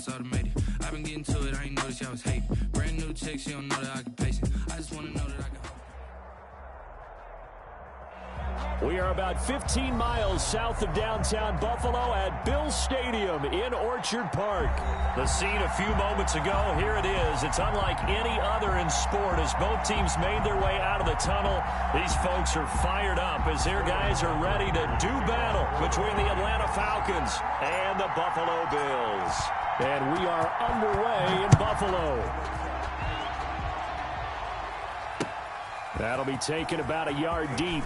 it's automated. I've been getting to it, I ain't noticed y'all was hating. Brand new chick, she don't know that I can pace it. I just wanna know that I can. We are about 15 miles south of downtown Buffalo at Bills Stadium in Orchard Park. The scene a few moments ago, here it is. It's unlike any other in sport as both teams made their way out of the tunnel. These folks are fired up as their guys are ready to do battle between the Atlanta Falcons and the Buffalo Bills. And we are underway in Buffalo. That'll be taken about a yard deep.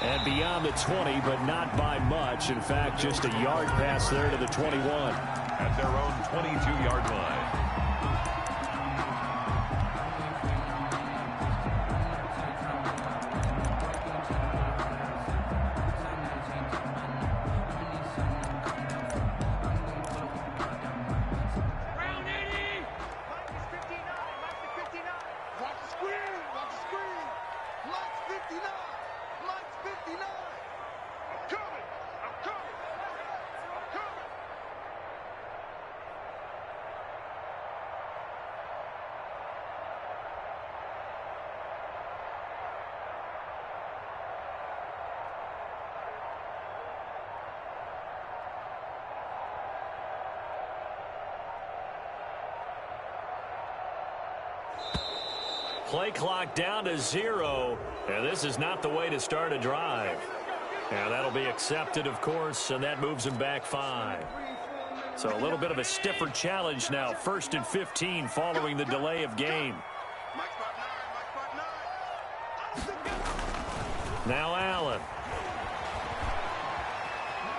And beyond the 20, but not by much. In fact, just a yard pass there to the 21. At their own 22-yard line. Play clock down to 0, and this is not the way to start a drive. And that'll be accepted, of course, and that moves him back 5. So a little bit of a stiffer challenge now. 1st and 15 following the delay of game. Now Allen.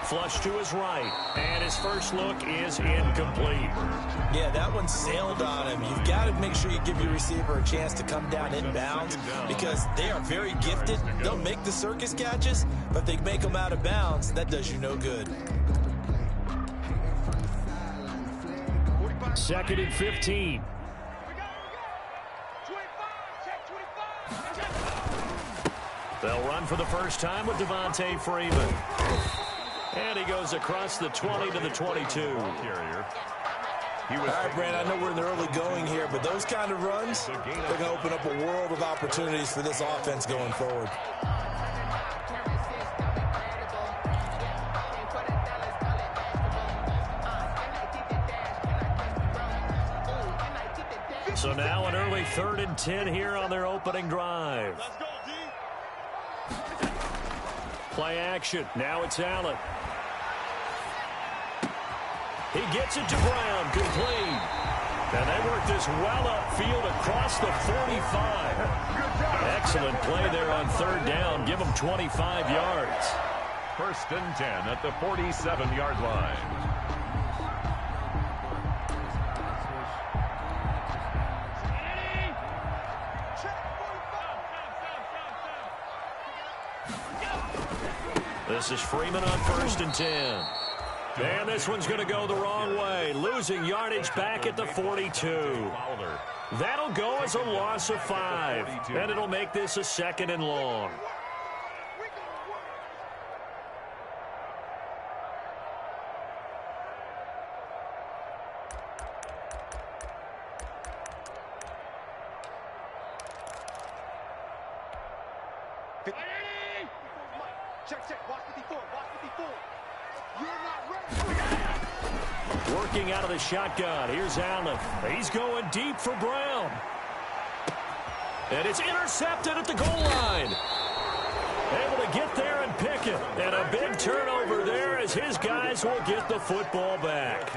Flush to his right, and his first look is incomplete. Yeah, that one sailed on him. You've got to make sure you give your receiver a chance to come down inbounds because they are very gifted. They'll make the circus catches, but they make them out of bounds. That does you no good. 2nd and 15. They'll run for the first time with Devontae Freeman. And he goes across the 20 to the 22. All right, Brand, I know we're in the early going here, but those kind of runs, they're going to open up a world of opportunities for this offense going forward. So now an early 3rd and 10 here on their opening drive. Play action. Now it's Allen. He gets it to Brown, complete. And they work this well upfield across the 45. Excellent play there on 3rd down. Give them 25 yards. 1st and 10 at the 47-yard line. This is Freeman on 1st and 10. And this one's going to go the wrong way. Losing yardage back at the 42. That'll go as a loss of 5. And it'll make this a 2nd and long. Working out of the shotgun. Here's Allen. He's going deep for Brown. And it's intercepted at the goal line. Able to get there and pick it. And a big turnover there as his guys will get the football back.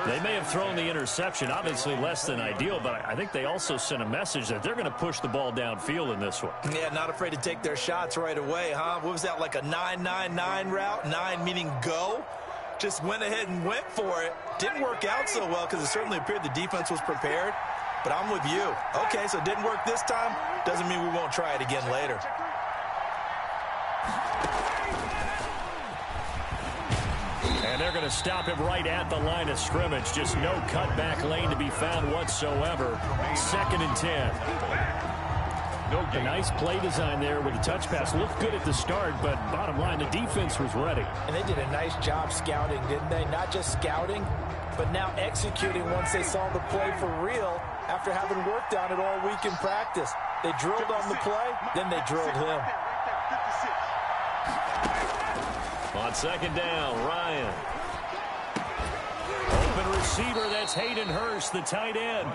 They may have thrown the interception, obviously less than ideal, but I think they also sent a message that they're going to push the ball downfield in this one. Yeah, not afraid to take their shots right away, huh? What was that, like a 9-9-9 route? 9 meaning go? Just went ahead and went for it. Didn't work out so well because it certainly appeared the defense was prepared. But I'm with you. Okay, so it didn't work this time. Doesn't mean we won't try it again later. And they're going to stop him right at the line of scrimmage. Just no cutback lane to be found whatsoever. 2nd and 10. No A gain. nice play design there with the touch pass. Looked good at the start, but bottom line, the defense was ready. And they did a nice job scouting, didn't they? Not just scouting, but now executing once they saw the play for real after having worked on it all week in practice. They drilled on the play, then they drilled him. On second down, Ryan. Open receiver, that's Hayden Hurst, the tight end.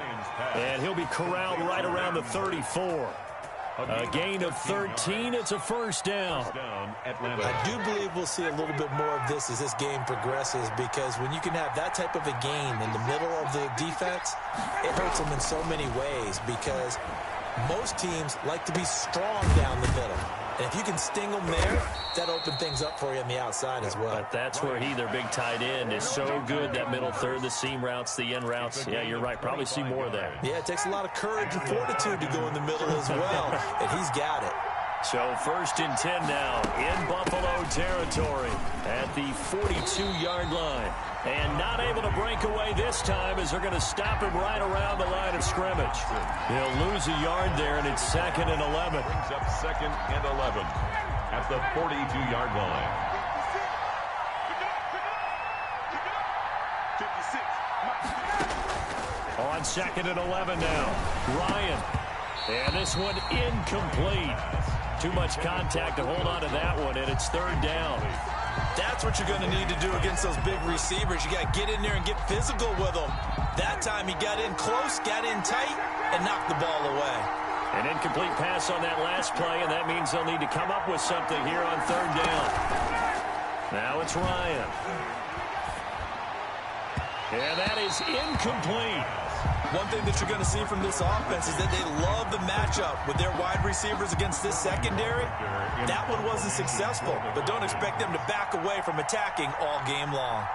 And he'll be corralled right around the 34. A gain of 13, it's a first down. I do believe we'll see a little bit more of this as this game progresses, because when you can have that type of a gain in the middle of the defense, it hurts them in so many ways, because most teams like to be strong down the middle. And if you can sting them there, that opens things up for you on the outside as well. But that's where their big tight end, is so good, that middle third, the seam routes, the end routes. Yeah, you're right. Probably see more of that. Yeah, it takes a lot of courage and fortitude to go in the middle as well, and he's got it. So first and 10 now in Buffalo territory at the 42-yard line. And not able to break away this time, as they're going to stop him right around the line of scrimmage. He'll lose a yard there, and it's 2nd and 11. Brings up 2nd and 11 at the 42-yard line. On 2nd and 11 now, Ryan. And this one incomplete. Too much contact to hold on to that one, and it's 3rd down. That's what you're going to need to do against those big receivers. You got to get in there and get physical with them. That time he got in close, got in tight, and knocked the ball away. An incomplete pass on that last play, and that means they'll need to come up with something here on 3rd down. Now it's Ryan. And that is incomplete. One thing that you're going to see from this offense is that they love the matchup with their wide receivers against this secondary. That one wasn't successful, but don't expect them to back away from attacking all game long.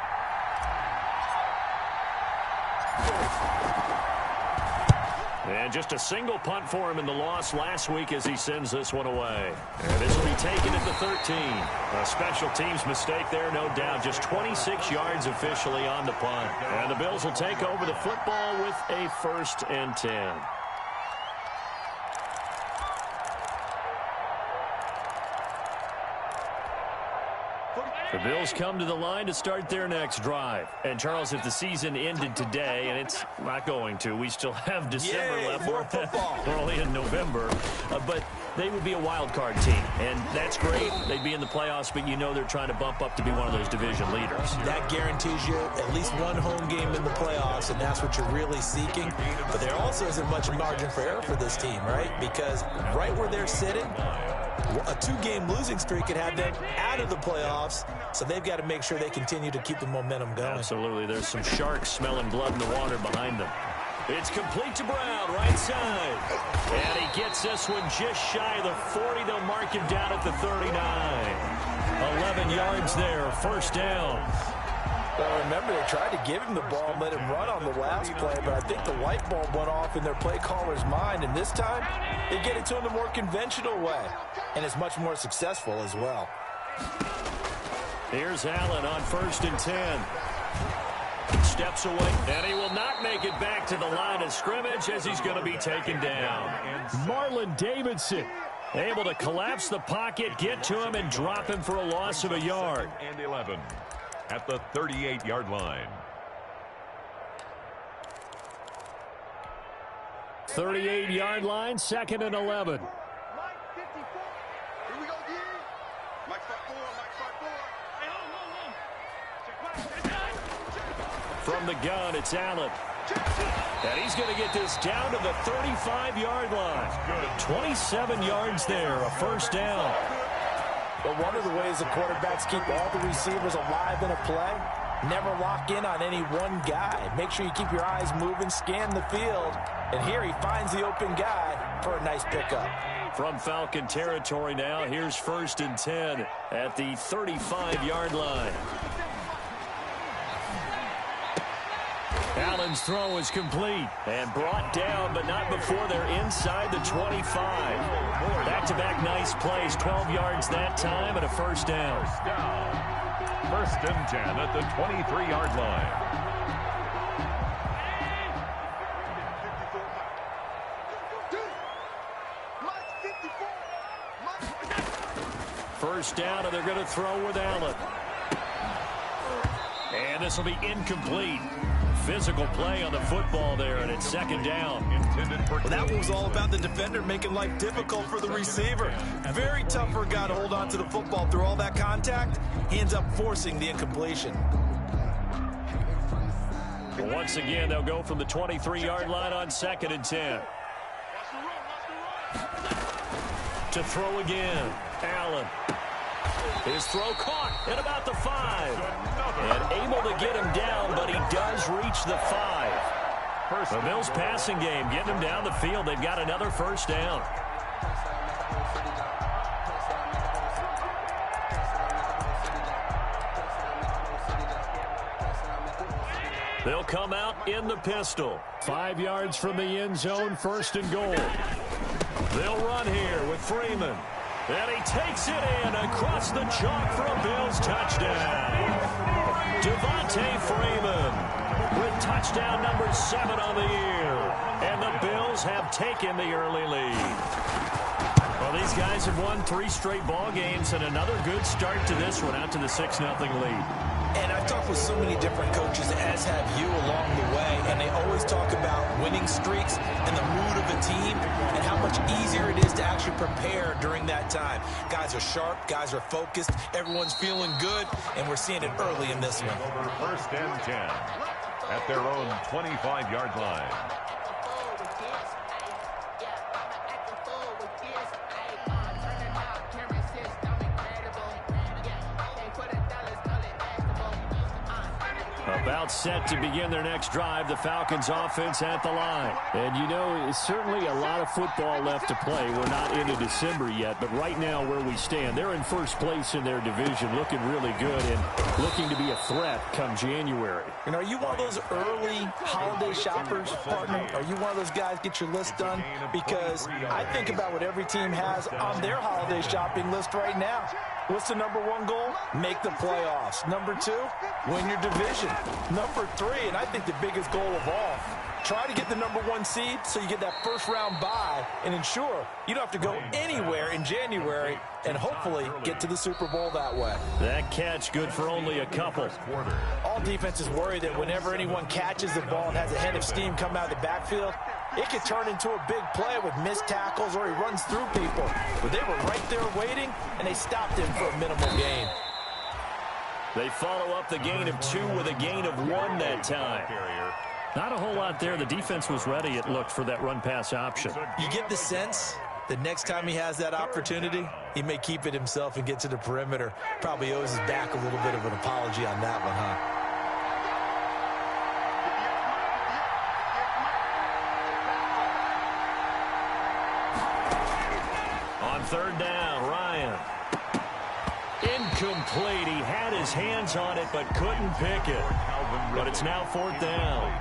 And just a single punt for him in the loss last week as he sends this one away. And this will be taken at the 13. A special teams mistake there, no doubt. Just 26 yards officially on the punt. And the Bills will take over the football with a 1st and 10. The Bills come to the line to start their next drive. And, Charles, if the season ended today, and it's not going to, we still have December left. More football. We're only in November. But they would be a wild card team. And that's great. They'd be in the playoffs, but you know they're trying to bump up to be one of those division leaders. That guarantees you at least one home game in the playoffs, and that's what you're really seeking. But there also isn't much margin for error for this team, right? Because right where they're sitting, a 2-game losing streak could have them out of the playoffs, so they've got to make sure they continue to keep the momentum going. Absolutely. There's some sharks smelling blood in the water behind them. It's complete to Brown, right side. And he gets this one just shy of the 40. They'll mark him down at the 39. 11 yards there, 1st down. Well, remember, they tried to give him the ball and let him run on the last play, but I think the light bulb went off in their play caller's mind, and this time they get it to him the more conventional way, and it's much more successful as well. Here's Allen on 1st and 10. Steps away, and he will not make it back to the line of scrimmage as he's going to be taken down. Marlon Davidson able to collapse the pocket, get to him, and drop him for a loss of a yard. And 11 at the 38-yard line. 38-yard line, 2nd and 11. From the gun, it's Allen. And he's going to get this down to the 35-yard line. 27 yards there, a 1st down. But one of the ways the quarterbacks keep all the receivers alive in a play, never lock in on any one guy. Make sure you keep your eyes moving, scan the field. And here he finds the open guy for a nice pickup. From Falcon territory now, here's 1st and 10 at the 35-yard line. Allen's throw is complete and brought down, but not before they're inside the 25. Back-to-back nice plays, 12 yards that time and a 1st down. 1st and 10 at the 23-yard line. first down, and they're going to throw with Allen. And this will be incomplete. Physical play on the football there, and it's second down. Well, that was all about the defender making life difficult for the receiver. Very tough for a guy to hold on to the football through all that contact. He ends up forcing the incompletion. Well, once again, they'll go from the 23-yard line on 2nd and 10. To throw again, Allen. His throw caught at about the 5. And able to get him down, but he does reach the 5. The Bills passing game, getting him down the field. They've got another first down. They'll come out in the pistol. 5 yards from the end zone, 1st and goal. They'll run here with Freeman. And he takes it in across the chalk for a Bills touchdown. Devontae Freeman with touchdown number 7 on the year. And the Bills have taken the early lead. Well, these guys have won 3 straight ball games and another good start to this one out to the 6-0 lead. And I've talked with so many different coaches, as have you, along the way, and they always talk about winning streaks and the mood of a team and how much easier it is to actually prepare during that time. Guys are sharp, guys are focused, everyone's feeling good, and we're seeing it early in this one. 1st and 10 at their own 25-yard line. About set to begin their next drive, the Falcons offense at the line. And you know, it's certainly a lot of football left to play. We're not into December yet, but right now where we stand, they're in first place in their division, looking really good and looking to be a threat come January. And are you one of those early holiday shoppers, partner? Are you one of those guys get your list done? Because I think about what every team has on their holiday shopping list right now. What's the number 1 goal? Make the playoffs. Number 2, win your division. Number 3, and I think the biggest goal of all, try to get the number 1 seed so you get that first-round bye and ensure you don't have to go anywhere in January and hopefully get to the Super Bowl that way. That catch good for only a couple. All defenses worry that whenever anyone catches the ball and has a head of steam come out of the backfield, it could turn into a big play with missed tackles or he runs through people. But they were right there waiting, and they stopped him for a minimal gain. They follow up the gain of 2 with a gain of 1 that time. Not a whole lot there. The defense was ready, it looked, for that run-pass option. You get the sense that next time he has that opportunity, he may keep it himself and get to the perimeter. Probably owes his back a little bit of an apology on that one, huh? On 3rd down, Ryan. Incomplete. He had his hands on it but couldn't pick it. But it's now 4th down.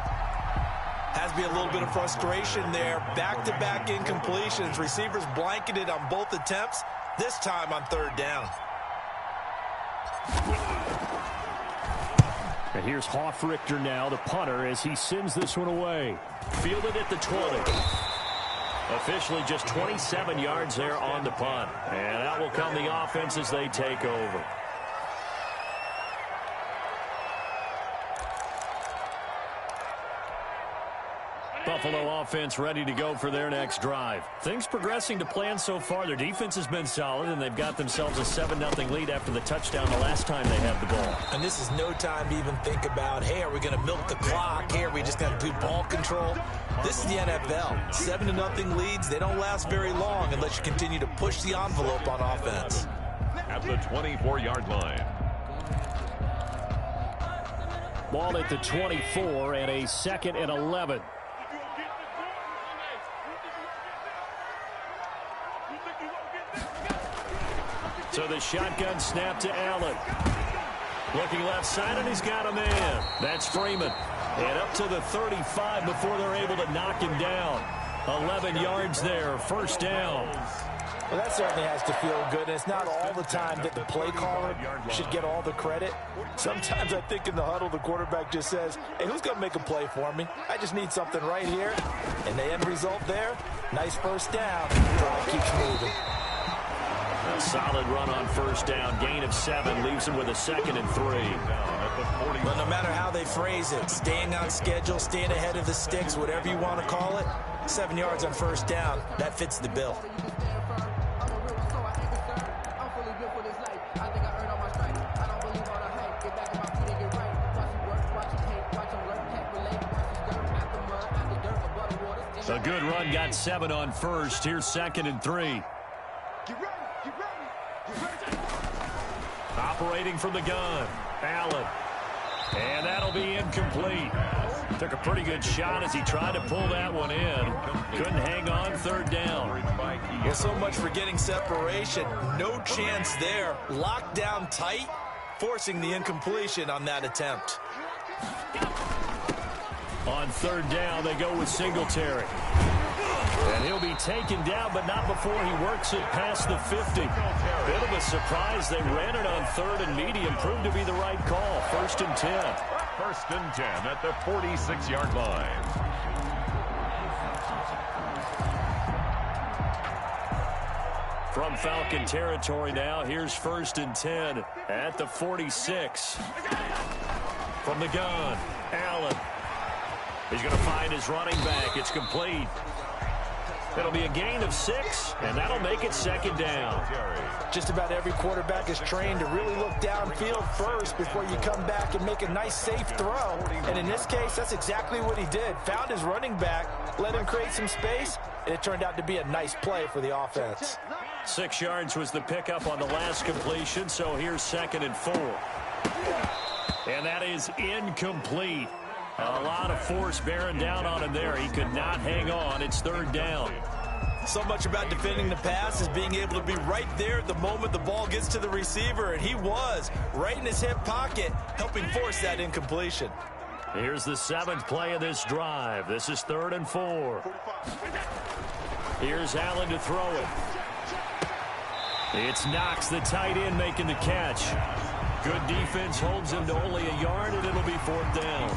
Has to be a little bit of frustration there. Back-to-back incompletions. Receivers blanketed on both attempts, this time on 3rd down. And here's Hoffrichter now, the punter, as he sends this one away. Fielded at the 20. Officially just 27 yards there on the punt. And out will come the offense as they take over. Buffalo offense ready to go for their next drive. Things progressing to plan so far. Their defense has been solid, and they've got themselves a 7-0 lead after the touchdown the last time they had the ball. And this is no time to even think about, hey, are we going to milk the clock? Hey, are we just going to do ball control? This is the NFL. 7-0 leads, they don't last very long unless you continue to push the envelope on offense. At the 24-yard line. Ball at the 24 and a 2nd and 11. So the shotgun snap to Allen. Looking left side, and he's got a man. That's Freeman. And up to the 35 before they're able to knock him down. 11 yards there, 1st down. Well, that certainly has to feel good. And it's not all the time that the play caller should get all the credit. Sometimes I think in the huddle, the quarterback just says, hey, who's going to make a play for me? I just need something right here. And the end result there, nice 1st down. Drive keeps moving. A solid run on first down. Gain of 7 leaves him with a 2nd and 3. Well, no matter how they phrase it, staying on schedule, staying ahead of the sticks, whatever you want to call it, 7 yards on first down, that fits the bill. A good run, got 7 on first. Here's 2nd and 3. Operating from the gun, Allen. And that'll be incomplete. Took a pretty good shot as he tried to pull that one in. Couldn't hang on, 3rd down. Well, so much for getting separation. No chance there. Locked down tight, forcing the incompletion on that attempt. On 3rd down, they go with Singletary. And he'll be taken down, but not before he works it past the 50. Bit of a surprise. They ran it on 3rd and medium. Proved to be the right call. 1st and 10. 1st and 10 at the 46-yard line. From Falcon territory now, here's 1st and 10 at the 46. From the gun, Allen. He's going to find his running back. It's complete. It'll be a gain of 6, and that'll make it 2nd down. Just about every quarterback is trained to really look downfield first before you come back and make a nice, safe throw. And in this case, that's exactly what he did. Found his running back, let him create some space, and it turned out to be a nice play for the offense. 6 yards was the pickup on the last completion, so here's 2nd and 4. And that is incomplete. A lot of force bearing down on him there. He could not hang on. It's 3rd down. So much about defending the pass is being able to be right there at the moment the ball gets to the receiver, and he was right in his hip pocket, helping force that incompletion. Here's the 7th play of this drive. This is 3rd and 4. Here's Allen to throw it. It's Knox, the tight end, making the catch. Good defense holds him to only a yard, and it'll be 4th down.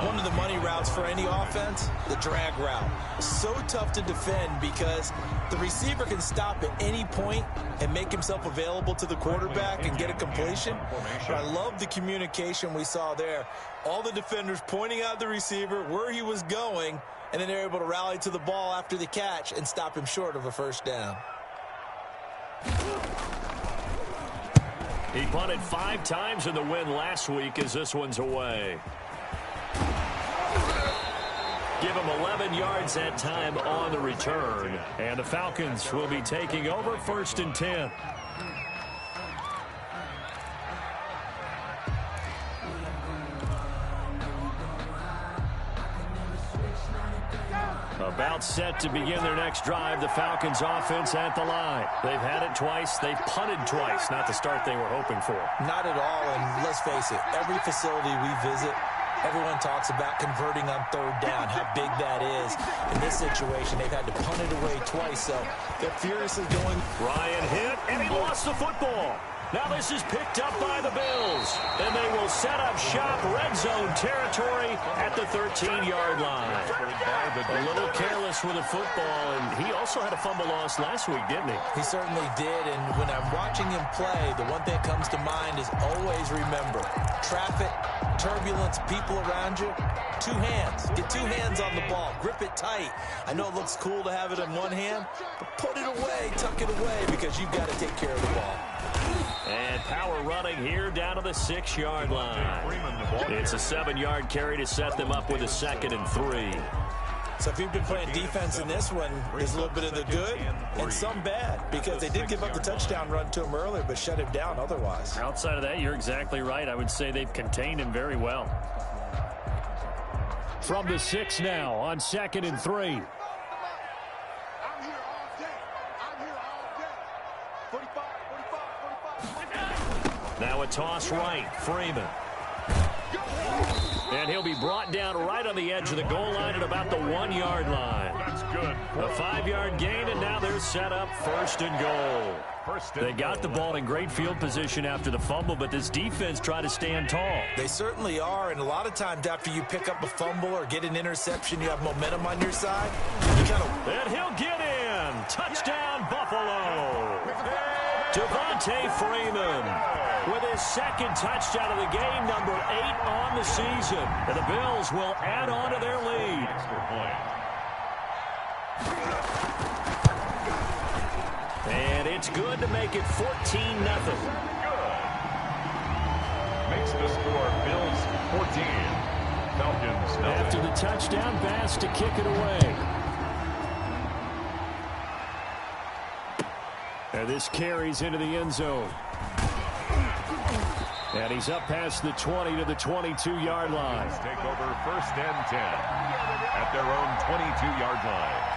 One of the money routes for any offense, the drag route. So tough to defend because the receiver can stop at any point and make himself available to the quarterback and get a completion. But I love the communication we saw there. All the defenders pointing out the receiver, where he was going, and then they're able to rally to the ball after the catch and stop him short of a 1st down. He punted 5 times in the win last week as this one's away. Give him 11 yards that time on the return. And the Falcons will be taking over 1st and 10. About set to begin their next drive. The Falcons offense at the line. They've had it twice. They've punted twice. Not the start they were hoping for. Not at all, and let's face it, every facility we visit, everyone talks about converting on 3rd down, how big that is. In this situation, they've had to punt it away twice, so they're furiously going. Ryan hit, and he lost the football. Now this is picked up by the Bills, and they will set up shop red zone territory at the 13-yard line. A little careless with the football, and he also had a fumble loss last week, didn't he? He certainly did, and when I'm watching him play, the one thing that comes to mind is always remember, traffic, turbulence, people around you, 2 hands. Get 2 hands on the ball. Grip it tight. I know it looks cool to have it in one hand, but put it away, tuck it away, because you've got to take care of the ball. And power running here down to the 6-yard line. It's a 7-yard carry to set them up with a 2nd and 3. So if you've been playing defense in this one, there's a little bit of the good and some bad, because they did give up the touchdown run to him earlier, but shut him down otherwise. Outside of that, you're exactly right. I would say they've contained him very well. From the 6 now on 2nd and 3. Now a toss right, Freeman. And he'll be brought down right on the edge of the goal line at about the 1-yard line. That's good. A 5-yard gain, and now they're set up 1st and goal. They got the ball in great field position after the fumble, but this defense tried to stand tall. They certainly are, and a lot of times after you pick up a fumble or get an interception, you have momentum on your side. You kind of... And he'll get in. Touchdown, Buffalo. Freeman with his second touchdown of the game, number 8 on the season. And the Bills will add on to their lead. And it's good to make it 14-0. Makes the score Bills 14. Falcons 9. After the touchdown pass to kick it away. And this carries into the end zone. And he's up past the 20 to the 22-yard line. Take over 1st and 10 at their own 22-yard line.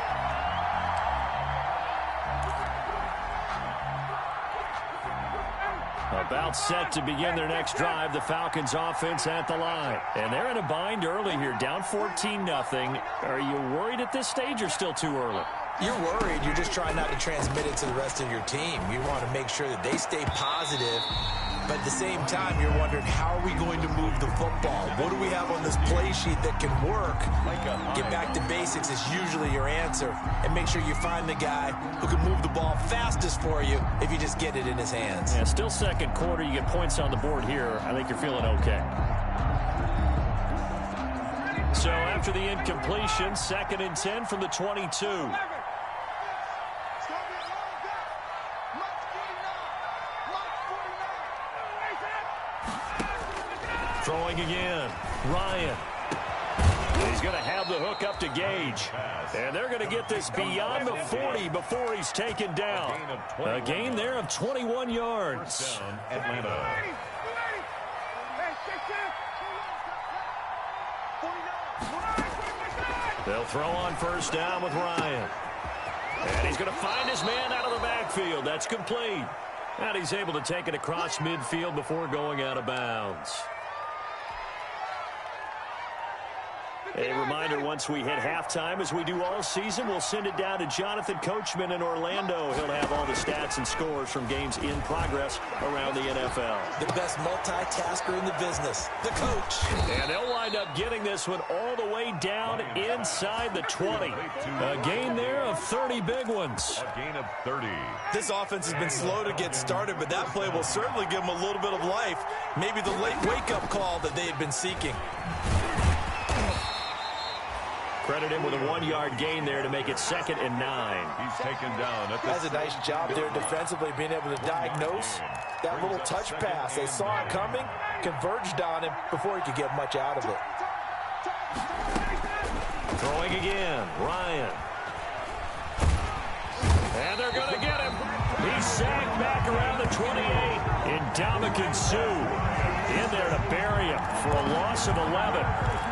About set to begin their next drive, the Falcons offense at the line. And they're in a bind early here, down 14-0. Are you worried at this stage or still too early? You're worried. You're just trying not to transmit it to the rest of your team. You want to make sure that they stay positive. But at the same time, you're wondering, how are we going to move the football? What do we have on this play sheet that can work? Get back to basics is usually your answer. And make sure you find the guy who can move the ball fastest for you if you just get it in his hands. Yeah, still second quarter. You get points on the board here. I think you're feeling okay. So after the incompletion, 2nd and 10 from the 22. Throwing again. Ryan. He's going to have the hook up to Gage. And they're going to get this beyond the 40 before he's taken down. A gain there of 21 yards. Atlanta. They'll throw on 1st down with Ryan. And he's going to find his man out of the backfield. That's complete. And he's able to take it across midfield before going out of bounds. A reminder, once we hit halftime, as we do all season, we'll send it down to Jonathan Coachman in Orlando. He'll have all the stats and scores from games in progress around the NFL. The best multitasker in the business, the coach. And they'll wind up getting this one all the way down inside the 20. A gain there of 30 big ones. A gain of 30. This offense has been slow to get started, but that play will certainly give them a little bit of life. Maybe the late wake-up call that they had been seeking. Credit him with a 1-yard gain there to make it 2nd and 9. He's taken down. That's a nice job there defensively, being able to diagnose that little touch pass. They saw it coming, converged on him before he could get much out of it. Throwing again, Ryan. And they're going to get him. He's sacked back around the 28. Ndamukong Suh in there to bury him for a loss of 11.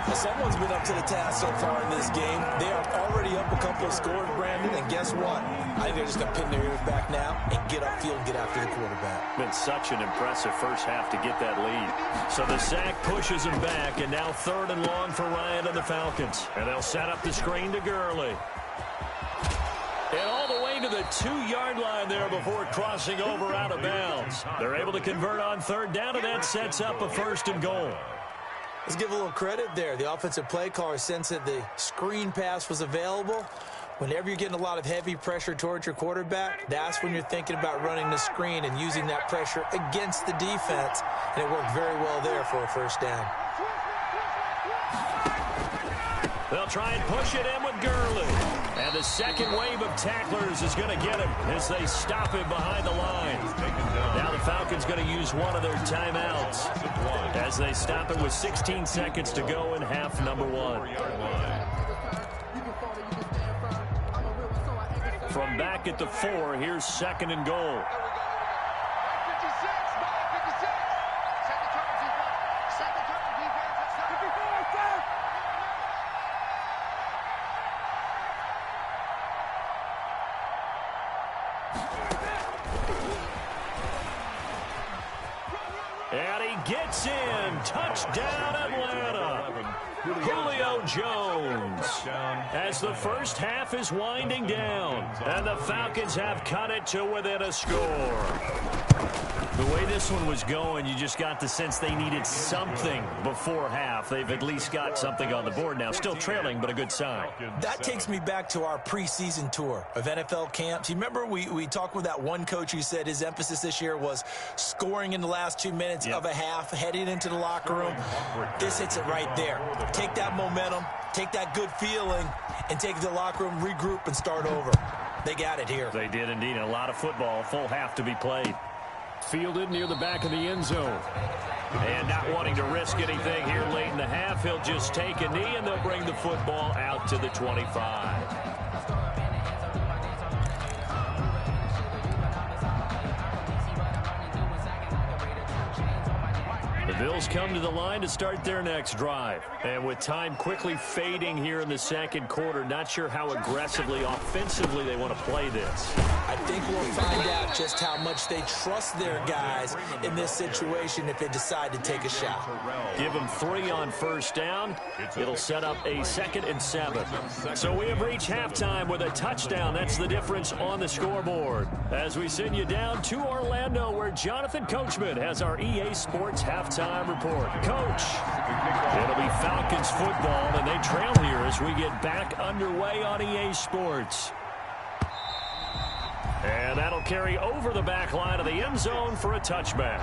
Well, someone's been up to the task so far in this game. They are already up a couple of scores, Brandon, and guess what? I think they're just going to pin their ears back now and get upfield and get after the quarterback. Been such an impressive first half to get that lead. So the sack pushes him back, and now 3rd and long for Ryan and the Falcons. And they'll set up the screen to Gurley. And all the way to the 2-yard line there before crossing over out of bounds. They're able to convert on 3rd down, and that sets up a 1st and goal. Let's give a little credit there. The offensive play caller sensed that the screen pass was available. Whenever you're getting a lot of heavy pressure towards your quarterback, that's when you're thinking about running the screen and using that pressure against the defense. And it worked very well there for a 1st down. They'll try and push it in with Gurley. And the second wave of tacklers is going to get him as they stop him behind the line. Now the Falcons going to use one of their timeouts as they stop it with 16 seconds to go in half number 1. From back at the 4, here's 2nd and goal. And he gets in. Touchdown, Atlanta. Julio Jones. As the first half is winding down. And the Falcons have cut it to within a score. The way this one was going, you just got the sense they needed something before half. They've at least got something on the board now. Still trailing, but a good sign. That takes me back to our preseason tour of NFL camps. You remember we talked with that one coach who said his emphasis this year was scoring in the last 2 minutes of a half, heading into the locker room. This hits it right there. Take that momentum, take that good feeling, and take it to the locker room, regroup, and start over. They got it here. They did indeed. A lot of football, full half to be played. Fielded near the back of the end zone. And not wanting to risk anything here late in the half, he'll just take a knee, and they'll bring the football out to the 25. The Bills come to the line to start their next drive. And with time quickly fading here in the second quarter, not sure how aggressively, offensively they want to play this. I think we'll find out just how much they trust their guys in this situation if they decide to take a shot. Give them 3 on first down. It'll set up a 2nd and 7. So we have reached halftime with a touchdown. That's the difference on the scoreboard. As we send you down to Orlando, where Jonathan Coachman has our EA Sports halftime report. Coach, it'll be Falcons football, and they trail here as we get back underway on EA Sports. And that'll carry over the back line of the end zone for a touchback.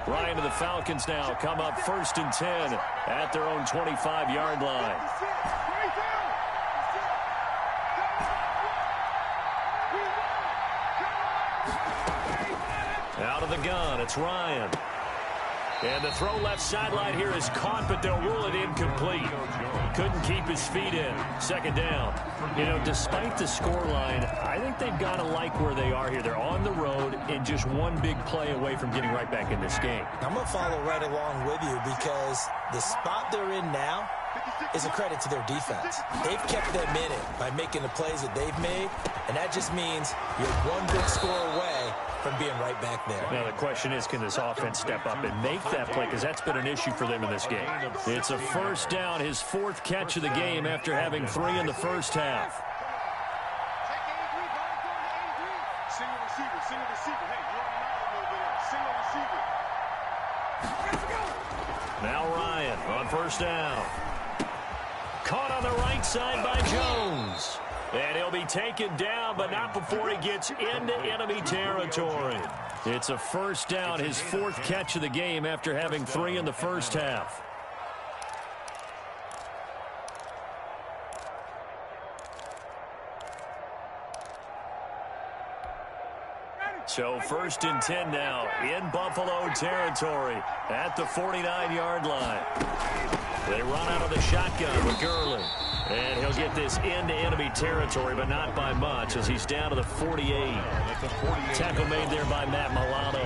Ryan and the Falcons now come up 1st and 10 at their own 25-yard line. Out of the gun, it's Ryan. And the throw left sideline here is caught, but they'll rule it incomplete. Couldn't keep his feet in. 2nd down. You know, despite the scoreline, I think they've got to like where they are here. They're on the road and just one big play away from getting right back in this game. I'm going to follow right along with you because the spot they're in now is a credit to their defense. They've kept them in it by making the plays that they've made, and that just means you're one big score away from being right back there. Now the question is, can this offense step up and make that play? Because that's been an issue for them in this game. It's a 1st down, his 4th catch of the game after having 3 in the first half. Now Ryan on 1st down. Caught on the right side by Jones. And he'll be taken down, but not before he gets into enemy territory. It's a 1st down, his 4th catch of the game after having 3 in the first half. So 1st and 10 now in Buffalo territory at the 49-yard line. They run out of the shotgun with Gurley. And he'll get this into enemy territory, but not by much as he's down to the 48. Tackle made there by Matt Milano.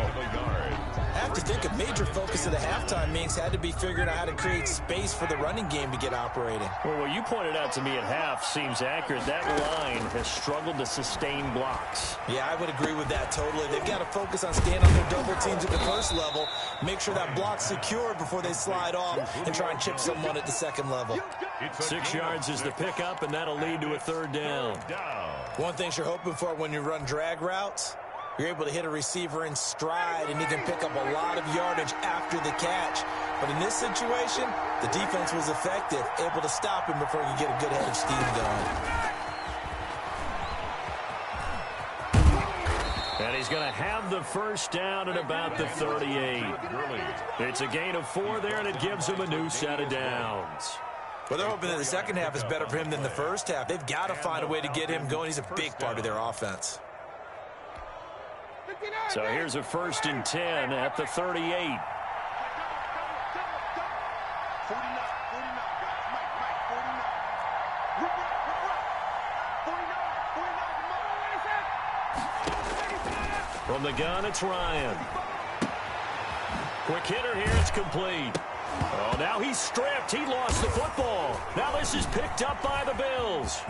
I have to think a major focus of the halftime meetings had to be figuring out how to create space for the running game to get operating. Well, what you pointed out to me at half seems accurate. That line has struggled to sustain blocks. Yeah, I would agree with that totally. They've got to focus on staying on their double teams at the first level, make sure that block's secure before they slide off, and try and chip someone at the second level. 6 yards is the pickup, and that'll lead to a 3rd down. One thing you're hoping for when you run drag routes, you're able to hit a receiver in stride, and he can pick up a lot of yardage after the catch. But in this situation, the defense was effective, able to stop him before he could get a good head of steam going. And he's going to have the 1st down at about the 38. It's a gain of 4 there, and it gives him a new set of downs. Well, they're hoping that the second half is better for him than the first half. They've got to find a way to get him going. He's a big part of their offense. So here's a 1st and 10 at the 38. From the gun, it's Ryan. Quick hitter here, it's complete. Oh, now he's stripped. He lost the football. Now this is picked up by the Bills.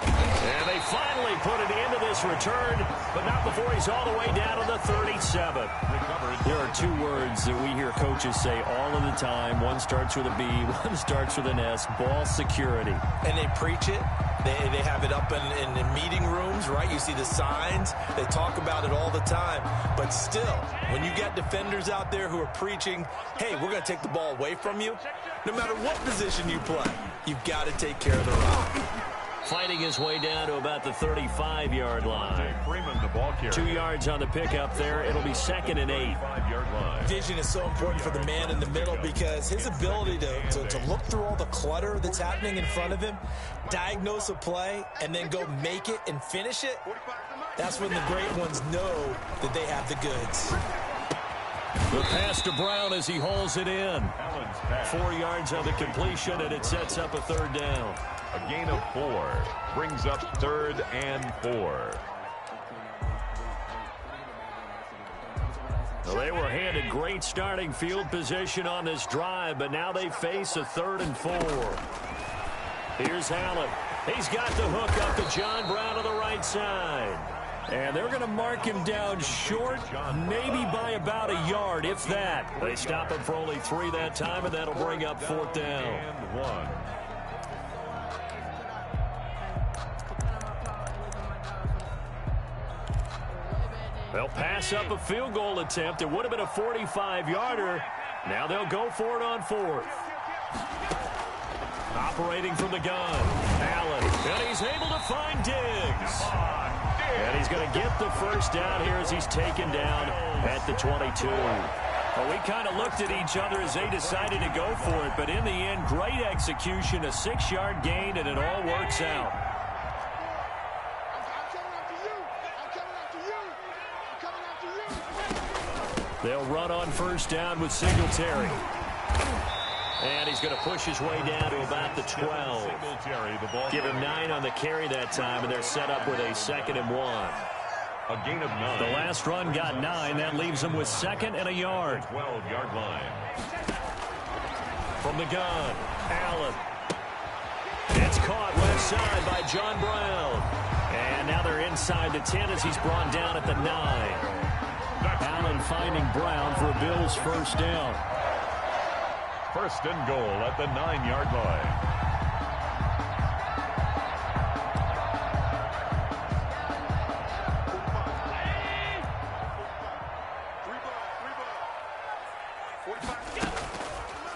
And they finally put an end to this return, but not before he's all the way down to the 37. There are two words that we hear coaches say all of the time. One starts with a B, one starts with an S, ball security. And they preach it. They have it up in meeting rooms, right? You see the signs. They talk about it all the time. But still, when you got defenders out there who are preaching, hey, we're going to take the ball away from you, no matter what position you play, you've got to take care of the rock. Fighting his way down to about the 35-yard line. 2 yards on the pickup there. It'll be 2nd and 8. Vision is so important for the man in the middle because his ability to look through all the clutter that's happening in front of him, diagnose a play, and then go make it and finish it, that's when the great ones know that they have the goods. The pass to Brown as he holds it in. 4 yards on the completion, and it sets up a 3rd down. A gain of 4 brings up 3rd and 4. Well, they were handed great starting field position on this drive, but now they face a 3rd and 4. Here's Allen. He's got the hook up to John Brown to the right side. And they're going to mark him down short, maybe by about a yard, if that. They stop him for only 3 that time, and that'll bring up 4th down. And 1. They'll pass up a field goal attempt. It would have been a 45-yarder. Now they'll go for it on 4th. Operating from the gun, Allen. And he's able to find Diggs. And he's going to get the 1st down here as he's taken down at the 22. Well, we kind of looked at each other as they decided to go for it. But in the end, great execution, a 6-yard gain, and it all works out. They'll run on 1st down with Singletary. And he's going to push his way down to about the 12. Give him 9 on the carry that time, and they're set up with a 2nd and 1. A gain of 9. The last run got 9. That leaves them with 2nd and a yard. 12-yard line. From the gun, Allen. It's caught left side by John Brown. And now they're inside the 10 as he's brought down at the 9. Allen finding Brown for Bill's 1st down. 1st and goal at the 9-yard line.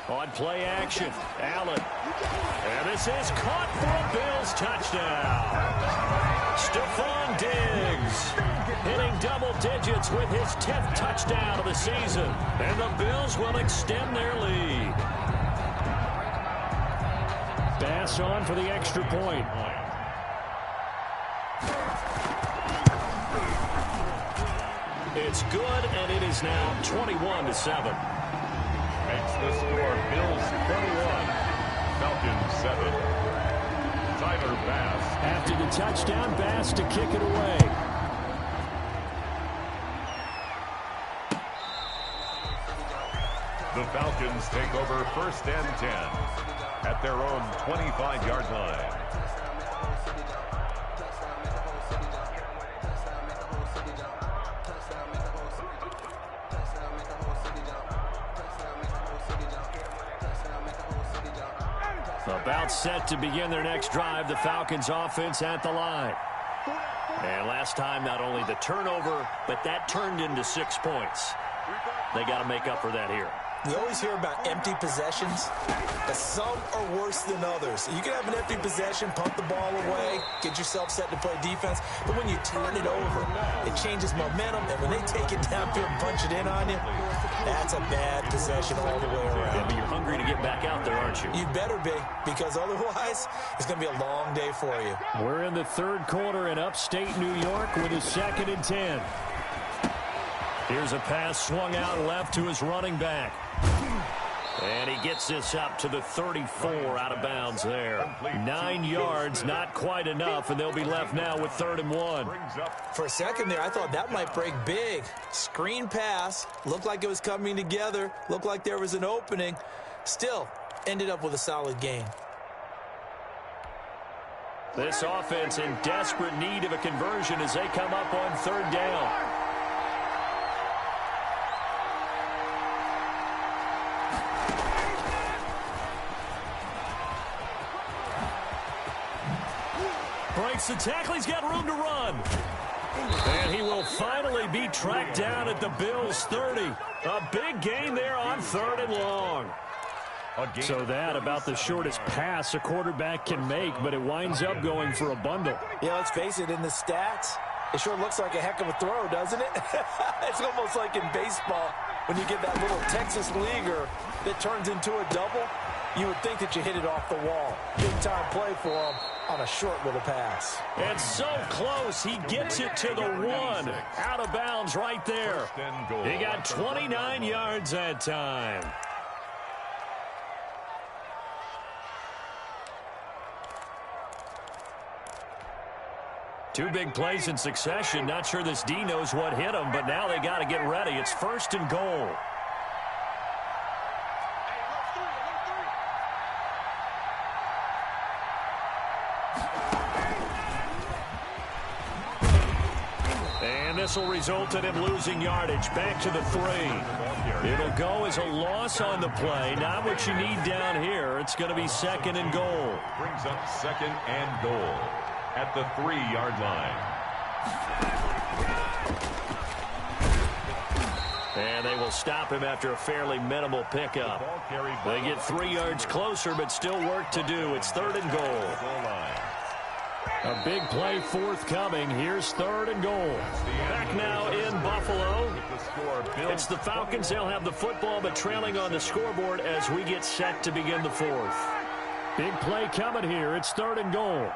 On play action, Allen. And this is caught for a Bills touchdown. Stephon Diggs hitting double digits with his 10th touchdown of the season. And the Bills will extend their lead. Pass on for the extra point. It's good, and it is now 21-7. Makes the score Bills 21, Falcons 7. Tyler Bass. After the touchdown, Bass to kick it away. The Falcons take over 1st and 10 at their own 25-yard line. About set to begin their next drive, the Falcons offense at the line. And last time, not only the turnover, but that turned into 6 points. They got to make up for that here. We always hear about empty possessions, but some are worse than others. You can have an empty possession, pump the ball away, get yourself set to play defense, but when you turn it over, it changes momentum, and when they take it downfield and punch it in on you, that's a bad possession all the way around. Yeah, but you're hungry to get back out there, aren't you? You better be, because otherwise, it's going to be a long day for you. We're in the 3rd quarter in upstate New York with a 2nd and 10. Here's a pass swung out left to his running back. And he gets this up to the 34 out of bounds there. 9 yards, not quite enough, and they'll be left now with 3rd and 1. For a second there, I thought that might break big. Screen pass, looked like it was coming together, looked like there was an opening. Still, ended up with a solid gain. This offense in desperate need of a conversion as they come up on third down. Breaks the tackle. He's got room to run. And he will finally be tracked down at the Bills' 30. A big gain there on third and long. So that about the shortest pass a quarterback can make, but it winds up going for a bundle. Yeah, let's face it, in the stats, it sure looks like a heck of a throw, doesn't it? It's almost like in baseball when you get that little Texas leaguer that turns into a double. You would think that you hit it off the wall. Big time play for him on a short little pass. And so close, he gets it to the 1. Out of bounds right there. He got 29 yards that time. Two big plays in succession. Not sure this D knows what hit him, but now they got to get ready. It's first and goal. And this will result in him losing yardage. Back to the 3. It'll go as a loss on the play. Not what you need down here. It's going to be second and goal. Brings up second and goal at the 3-yard line. And they will stop him after a fairly minimal pickup. They get 3 yards closer, but still work to do. It's third and goal. A big play forthcoming. Here's third and goal. Back now in Buffalo. It's the Falcons. They'll have the football, but trailing on the scoreboard as we get set to begin the fourth. Big play coming here. It's third and goal.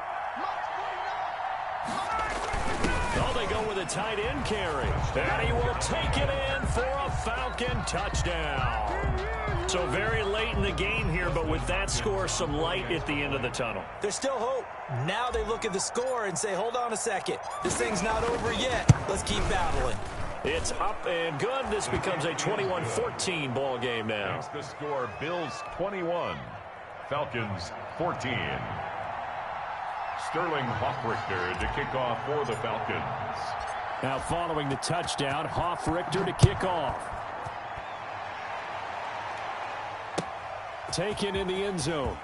Oh, they go with a tight end carry. And he will take it in for a Falcon touchdown. So very late in the game here, but with that score, some light at the end of the tunnel. There's still hope. Now they look at the score and say, hold on a second. This thing's not over yet. Let's keep battling. It's up and good. This becomes a 21-14 ball game now. Makes the score Bills 21, Falcons 14. Sterling Hoffrichter to kick off for the Falcons. Now following the touchdown, Hoffrichter to kick off. Taken in the end zone.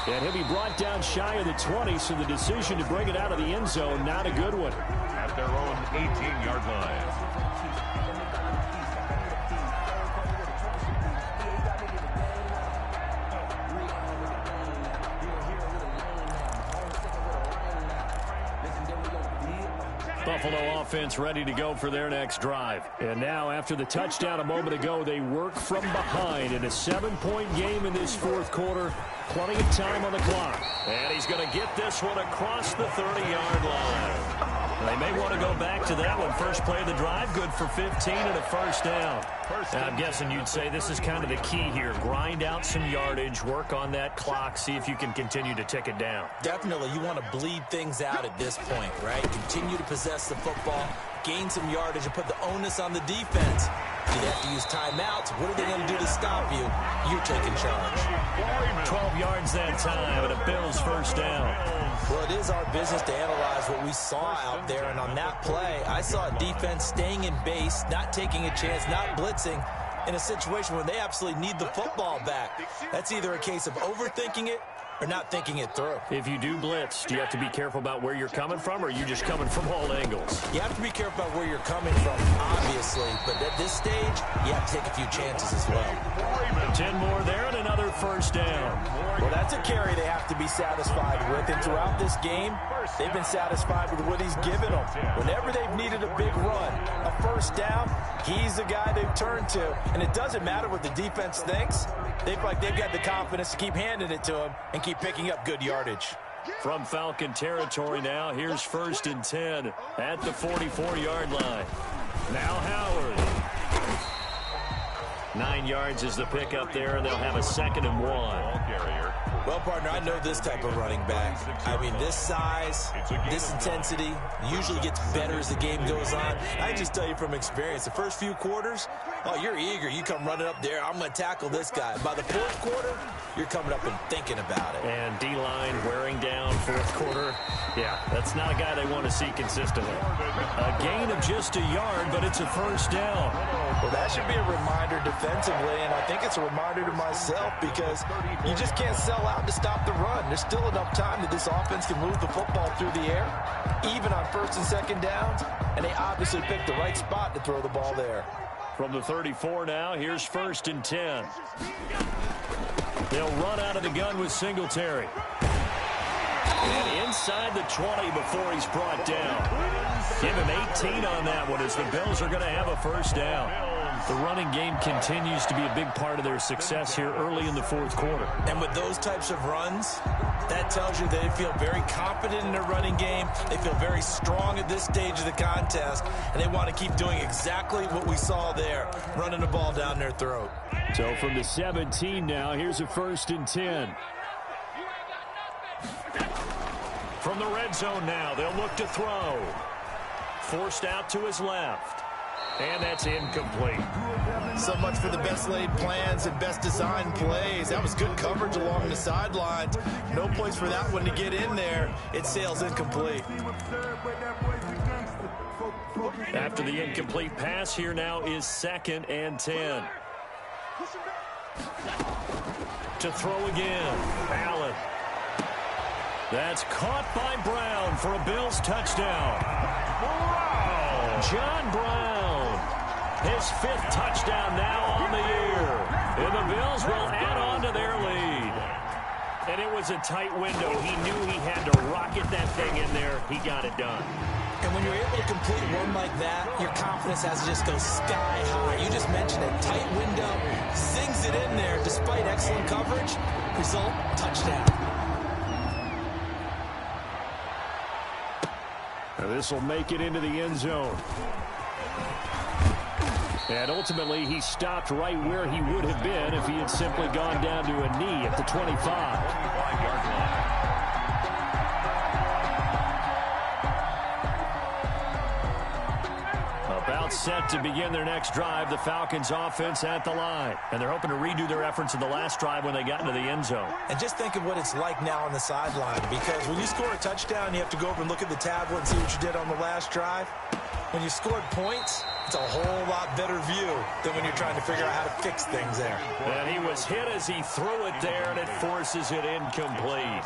And he'll be brought down shy of the 20, so the decision to bring it out of the end zone, not a good one. At their own 18-yard line. Buffalo offense ready to go for their next drive. And now after the touchdown a moment ago, they work from behind in a 7-point game in this fourth quarter. Plenty of time on the clock. And he's going to get this one across the 30-yard line. They may want to go back to that one. First play of the drive, good for 15 and a first down. Now, I'm guessing you'd say this is kind of the key here. Grind out some yardage, work on that clock, see if you can continue to tick it down. Definitely, you want to bleed things out at this point, right? Continue to possess the football, gain some yardage, and put the onus on the defense. Do they have to use timeouts? What are they going to do to stop you? You're taking charge. 12 yards that time, and a Bills first down. Well, it is our business to analyze what we saw out there, and on that play, I saw a defense staying in base, not taking a chance, not blitzing, in a situation where they absolutely need the football back. That's either a case of overthinking it or not thinking it through. If you do blitz, do you have to be careful about where you're coming from, or are you just coming from all angles? You have to be careful about where you're coming from, obviously, but at this stage, you have to take a few chances as well. 10 more there and another first down. Well, that's a carry they have to be satisfied with, and throughout this game, they've been satisfied with what he's given them. Whenever they've needed a big run, a first down, he's the guy they've turned to, and it doesn't matter what the defense thinks. They've got the confidence to keep handing it to him and keep picking up good yardage. From Falcon territory now, here's first and 10 at the 44-yard line. Now Howard. 9 yards is the pickup there, and they'll have a second and 1. Ball carrier, Well, partner, I know this type of running back. I mean, this size, this intensity, usually gets better as the game goes on. I can just tell you from experience, the first few quarters, oh, you're eager. You come running up there, I'm going to tackle this guy. By the fourth quarter, you're coming up and thinking about it. And D-line wearing down fourth quarter. Yeah, that's not a guy they want to see consistently. A gain of just a yard, but it's a first down. Well, that should be a reminder defensively, and I think it's a reminder to myself because you just can't sell out to stop the run. There's still enough time that this offense can move the football through the air, even on first and second downs, and they obviously picked the right spot to throw the ball there. From the 34 now, here's 1st and 10. They'll run out of the gun with Singletary. And inside the 20 before he's brought down. Give him 18 on that one as the Bills are going to have a first down. The running game continues to be a big part of their success here early in the fourth quarter. And with those types of runs, that tells you they feel very confident in their running game. They feel very strong at this stage of the contest, and they want to keep doing exactly what we saw there, running the ball down their throat. So from the 17 now, here's a 1st and 10. From the red zone now, they'll look to throw. Forced out to his left. And that's incomplete. So much for the best laid plans and best designed plays. That was good coverage along the sidelines. No place for that one to get in there. It sails incomplete. After the incomplete pass, here now is 2nd and 10. To throw again. Allen. That's caught by Brown for a Bills touchdown. Wow. John Brown. His 5th touchdown now on the year. And the Bills will add on to their lead. And it was a tight window. He knew he had to rocket that thing in there. He got it done. And when you're able to complete one like that, your confidence has to just go sky high. You just mentioned a tight window. Zings it in there despite excellent coverage. Result, touchdown. This will make it into the end zone. And ultimately, he stopped right where he would have been if he had simply gone down to a knee at the 25. About set to begin their next drive, the Falcons offense at the line. And they're hoping to redo their efforts in the last drive when they got into the end zone. And just think of what it's like now on the sideline, because when you score a touchdown, you have to go over and look at the tablet and see what you did on the last drive. When you scored points, it's a whole lot better view than when you're trying to figure out how to fix things there. And he was hit as he threw it there, and it forces it incomplete.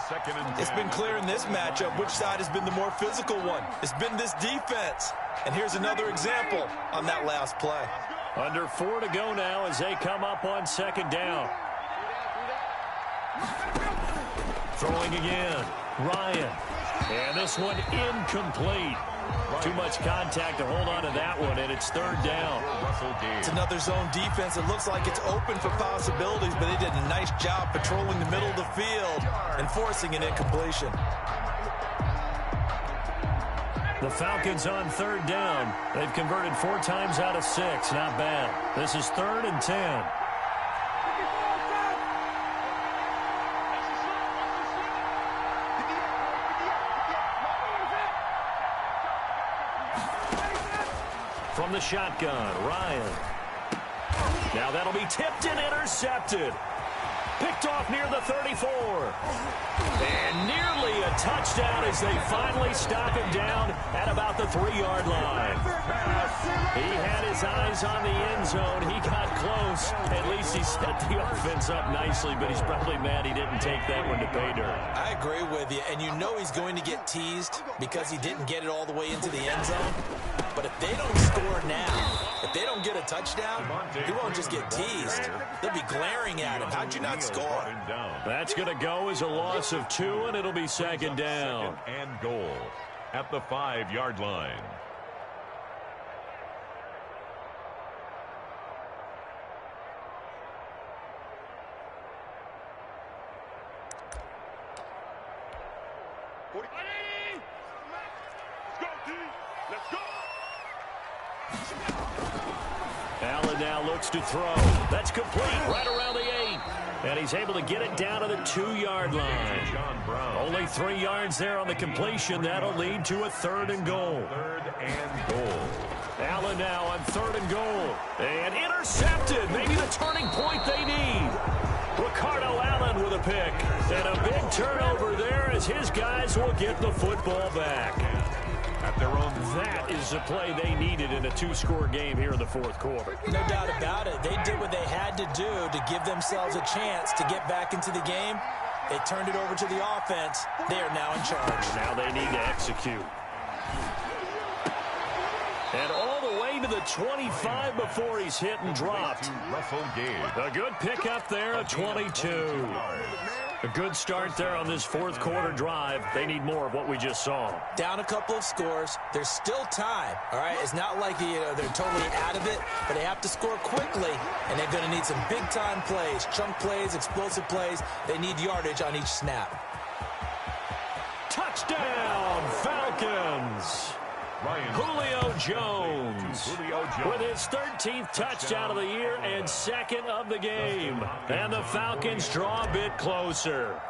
It's been clear in this matchup which side has been the more physical one. It's been this defense. And here's another example on that last play. Under 4 to go now as they come up on 2nd down. Throwing again. Ryan. And this one incomplete. Too much contact to hold on to that one, and it's 3rd down. It's another zone defense. It looks like it's open for possibilities, but they did a nice job patrolling the middle of the field and forcing an incompletion. The Falcons on 3rd down. They've converted 4 times out of 6. Not bad. This is 3rd and 10. From the shotgun, Ryan. Now that'll be tipped and intercepted. Picked off near the 34. And nearly a touchdown as they finally stop him down at about the 3-yard line. He had his eyes on the end zone. He got close. At least he set the offense up nicely, but he's probably mad he didn't take that one to pay dirt. I agree with you, and you know he's going to get teased because he didn't get it all the way into the end zone. But if they don't score now, if they don't get a touchdown, he won't just get teased. They'll be glaring at him. How'd you not score? That's going to go as a loss of 2, and it'll be 2nd down. And goal at the 5-yard line. Allen now looks to throw. That's complete right around the 8. And he's able to get it down to the 2-yard line. Only 3 yards there on the completion. That'll lead to a 3rd and goal. 3rd and goal. Allen now on 3rd and goal. And intercepted. Maybe the turning point they need. Ricardo Allen with a pick. And a big turnover there as his guys will get the football back. At their own. That is the play they needed in a 2-score game here in the 4th quarter. No doubt about it. They did what they had to do to give themselves a chance to get back into the game. They turned it over to the offense. They are now in charge. Now they need to execute. And all the way to the 25 before he's hit and dropped. Russell Gage. A good pickup there, a 22. A good start there on this 4th quarter drive. They need more of what we just saw. Down a couple of scores. There's still time, all right? It's not like they're totally out of it, but they have to score quickly, and they're going to need some big-time plays, chunk plays, explosive plays. They need yardage on each snap. Touchdown, Falcons! Julio Jones with his 13th touchdown of the year and 2nd of the game. And the Falcons draw a bit closer.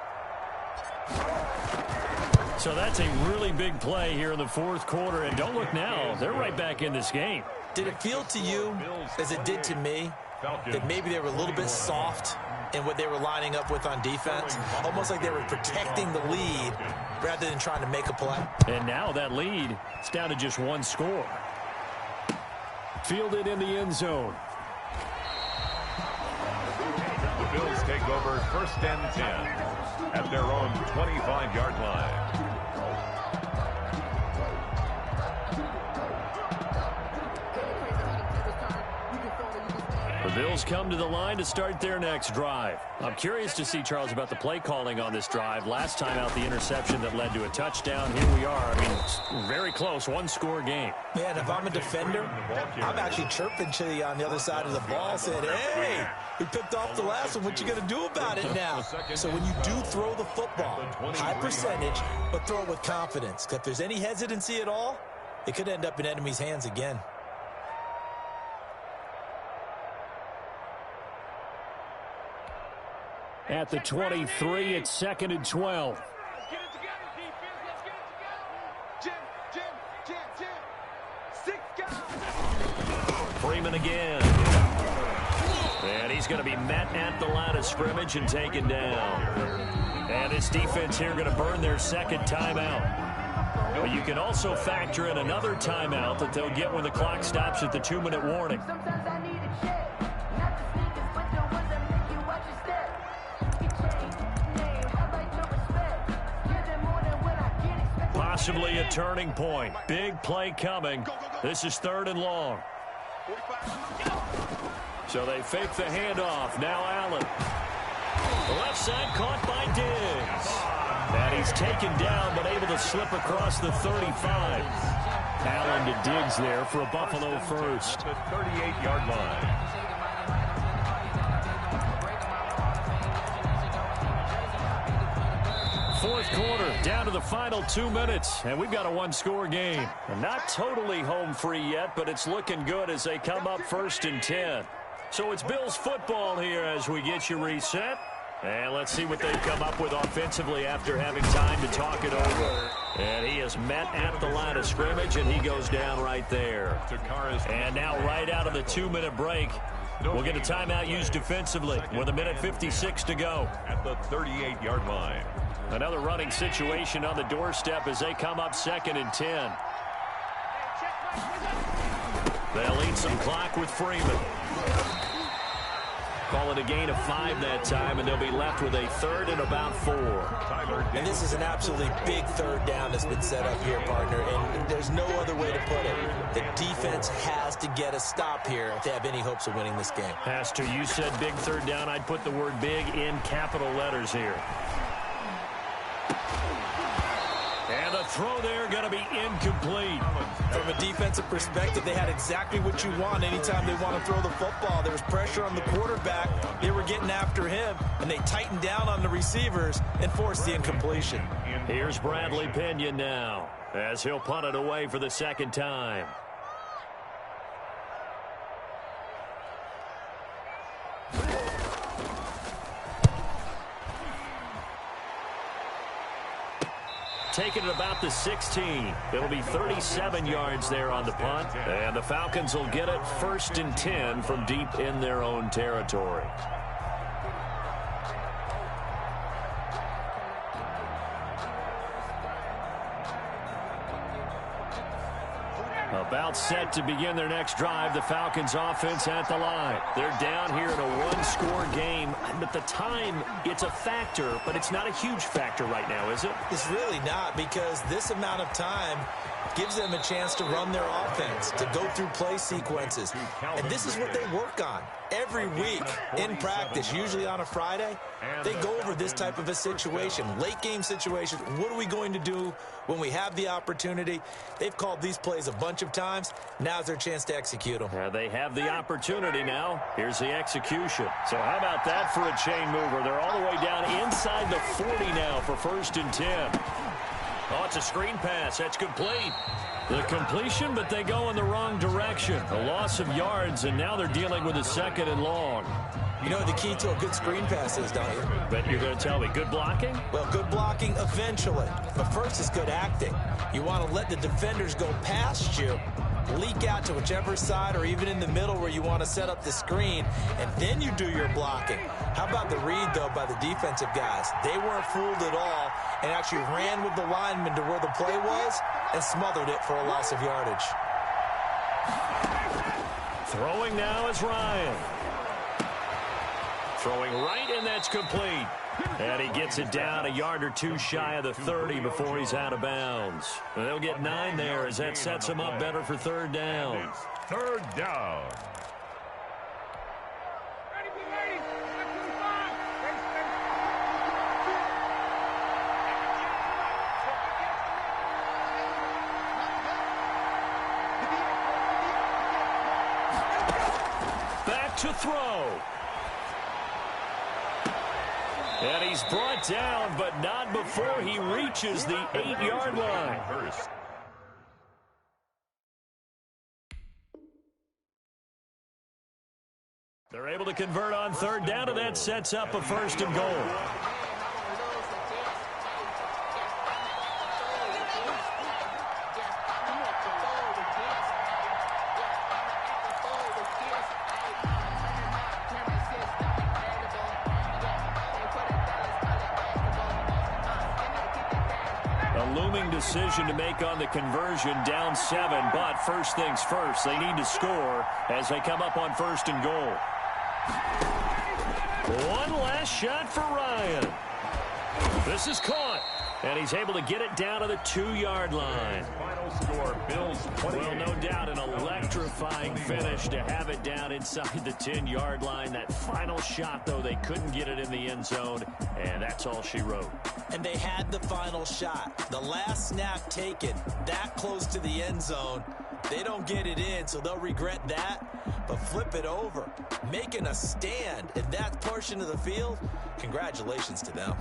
So that's a really big play here in the 4th quarter. And don't look now, they're right back in this game. Did it feel to you, as it did to me, that maybe they were a little bit soft in what they were lining up with on defense? Almost like they were protecting the lead rather than trying to make a play. And now that lead is down to just 1 score. Fielded in the end zone. The Bills take over 1st and 10 at their own 25-yard line. The Bills come to the line to start their next drive. I'm curious to see, Charles, about the play calling on this drive. Last time out, the interception that led to a touchdown. Here we are. I mean, it's very close, 1-score game. Man, if I'm a defender, I'm actually chirping to you on the other side of the ball, saying, hey, we picked off the last one. What you going to do about it now? So when you do throw the football, high percentage, but throw it with confidence. Because if there's any hesitancy at all, it could end up in enemy's hands again. At the 23, it's 2nd and 12. Freeman again. And he's going to be met at the line of scrimmage and taken down. And this defense here going to burn their 2nd timeout. But you can also factor in another timeout that they'll get when the clock stops at the 2-minute warning. Possibly a turning point. Big play coming. This is 3rd and long. So they fake the handoff. Now Allen. The left side caught by Diggs. And he's taken down but able to slip across the 35. Allen to Diggs there for a Buffalo first. The 38-yard line. Fourth quarter, down to the final 2 minutes, and we've got a 1-score game. Not totally home free yet, but it's looking good as they come up 1st and 10. So it's Bills football here as we get you reset. And let's see what they've come up with offensively after having time to talk it over. And he is met at the line of scrimmage, and he goes down right there. And now right out of the 2-minute break, we'll get a timeout used defensively with 1:56 to go. At the 38-yard line. Another running situation on the doorstep as they come up 2nd and 10. They'll eat some clock with Freeman. Call it a gain of 5 that time, and they'll be left with a 3rd and about 4. And this is an absolutely big 3rd down that's been set up here, partner, and there's no other way to put it. The defense has to get a stop here if they have any hopes of winning this game. Pastor, you said big 3rd down. I'd put the word big in capital letters here. And the throw there going to be incomplete. From a defensive perspective, they had exactly what you want anytime they want to throw the football. There was pressure on the quarterback. They were getting after him, and they tightened down on the receivers and forced the incompletion. Here's Bradley Pinion now as he'll punt it away for the 2nd time. take it at about the 16. It'll be 37 yards there on the punt. And the Falcons will get it 1st and 10 from deep in their own territory. About set to begin their next drive, the Falcons offense at the line. They're down here in a one-score game, but the time, it's a factor, but it's not a huge factor right now, is it? It's really not, because this amount of time gives them a chance to run their offense, to go through play sequences. And this is what they work on every week in practice, usually on a Friday. They go over this type of a situation, late game situation. What are we going to do when we have the opportunity? They've called these plays a bunch of times. Now's their chance to execute them. They have the opportunity now. Here's the execution. So how about that for a chain mover? They're all the way down inside the 40 now for 1st and 10. Oh, it's a screen pass. That's complete. The completion, but they go in the wrong direction. A loss of yards, and now they're dealing with a 2nd and long. You know what the key to a good screen pass is, don't you? Bet you're going to tell me. Good blocking? Well, good blocking eventually. But first is good acting. You want to let the defenders go past you, leak out to whichever side or even in the middle where you want to set up the screen, and then you do your blocking. How about the read, though, by the defensive guys? They weren't fooled at all and actually ran with the lineman to where the play was and smothered it for a loss of yardage. Throwing now is Ryan. Throwing right, and that's complete. And he gets it down a yard or two shy of the 30 before he's out of bounds. They'll get 9 there as that sets him up better for 3rd down. 3rd down. Back to throw. And he's brought down, but not before he reaches the 8-yard line. They're able to convert on 3rd down, and that sets up a 1st and goal. Decision to make on the conversion, down 7, but first things first, they need to score as they come up on 1st and goal. One last shot for Ryan. This is caught, and he's able to get it down to the 2-yard line. Final score, Bills 28. Well, no doubt an electrifying finish to have it down inside the 10-yard line. That final shot, though, they couldn't get it in the end zone, and that's all she wrote. And they had the final shot. The last snap taken that close to the end zone. They don't get it in, so they'll regret that. But flip it over, making a stand in that portion of the field, congratulations to them.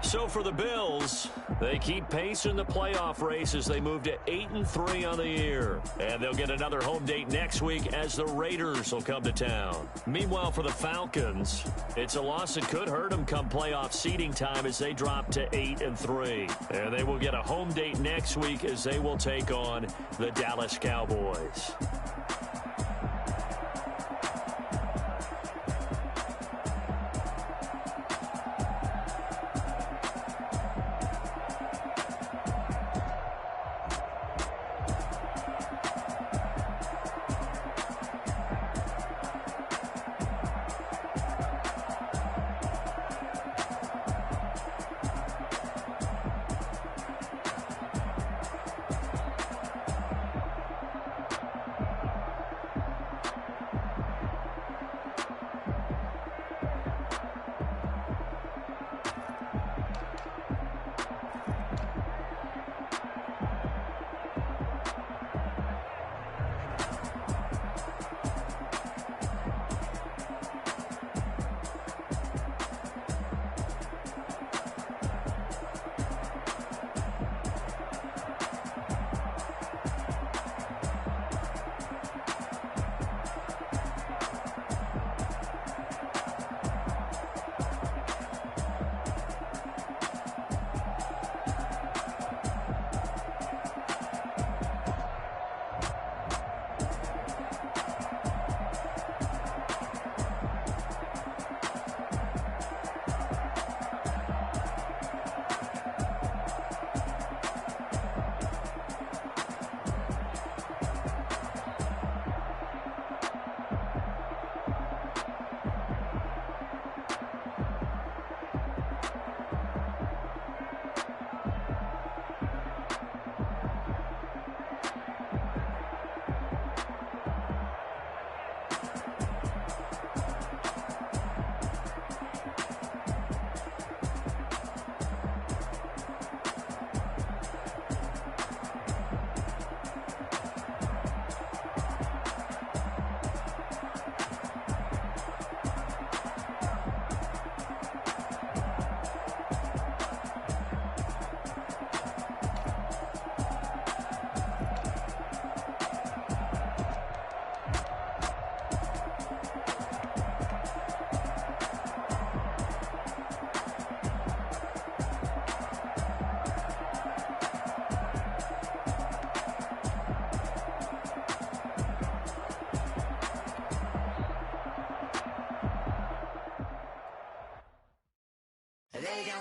So for the Bills, they keep pace in the playoff race as they move to 8-3 on the year. And they'll get another home date next week as the Raiders will come to town. Meanwhile, for the Falcons, it's a loss that could hurt them come playoff seeding time as they drop to 8-3. And they will get a home date next week as they will take on the Dallas Cowboys.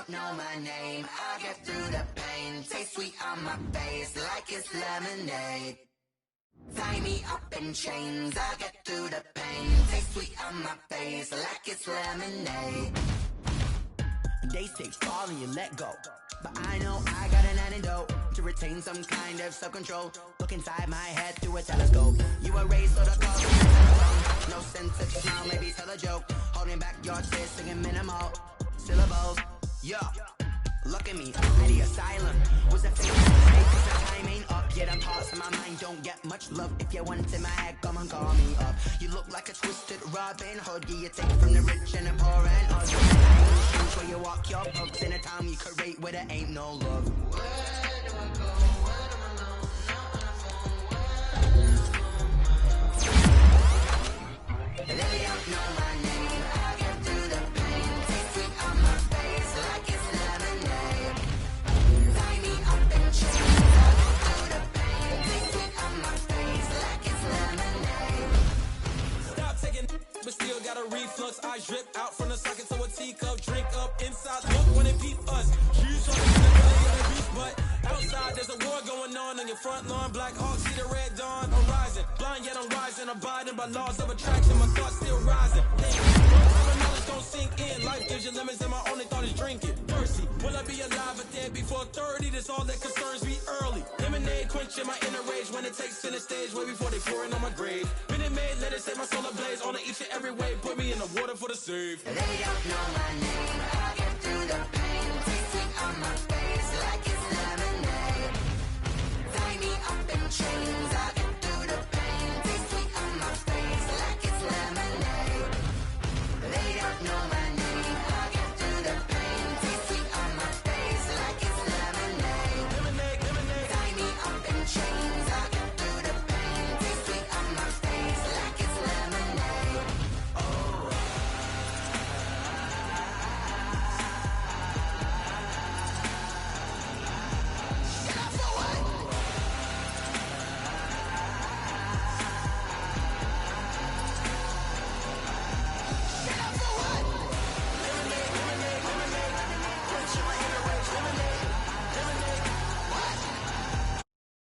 don't know my name. I get through the pain. Taste sweet on my face like it's lemonade. Tie me up in chains. I get through the pain. Taste sweet on my face like it's lemonade. They say fall and you let go, but I know I got an antidote to retain some kind of self-control. Look inside my head through a telescope. You were raised so the call on your telephone. No sense of smile, maybe tell a joke. Holding back your tears, singing minimal syllables. Yeah, look at me, at the asylum. Was a fake mistake, cause the time ain't up yet. I'm parts of my mind don't get much love. If you want in my head, come and call me up. You look like a twisted Robin Hood. You take from the rich and the poor and ugly. Shoes where you walk your pugs in a town you create where there ain't no love. Where do I go? Where am I alone? Not on the phone. They don't know my name. I get through the pain. Taste sweet on my face like it's lemonade. Tie me up in chains. I get through the pain. Taste sweet on my face like it's lemonade. Stop taking, but still got a reflux. I drip out from the socket to a teacup. Drink up inside. Look when it peep us. Huge on the belly of the beast, but outside there's a war going on your front lawn. Black Hawk, see the red dawn horizon. Blind yet I'm rising, abiding by laws of attraction. My thoughts still rising. Common knowledge don't sink in. Life gives you lemons, and my only thought is drinking. Thirsty, will I be alive or dead before 30? That's all that concerns me early. Lemonade quenching my inner rage when it takes center stage. Way before they pour it on my grave. Minute Maid, let it set my soul ablaze. On each and every way, put me in the water for the save. They don't know my name.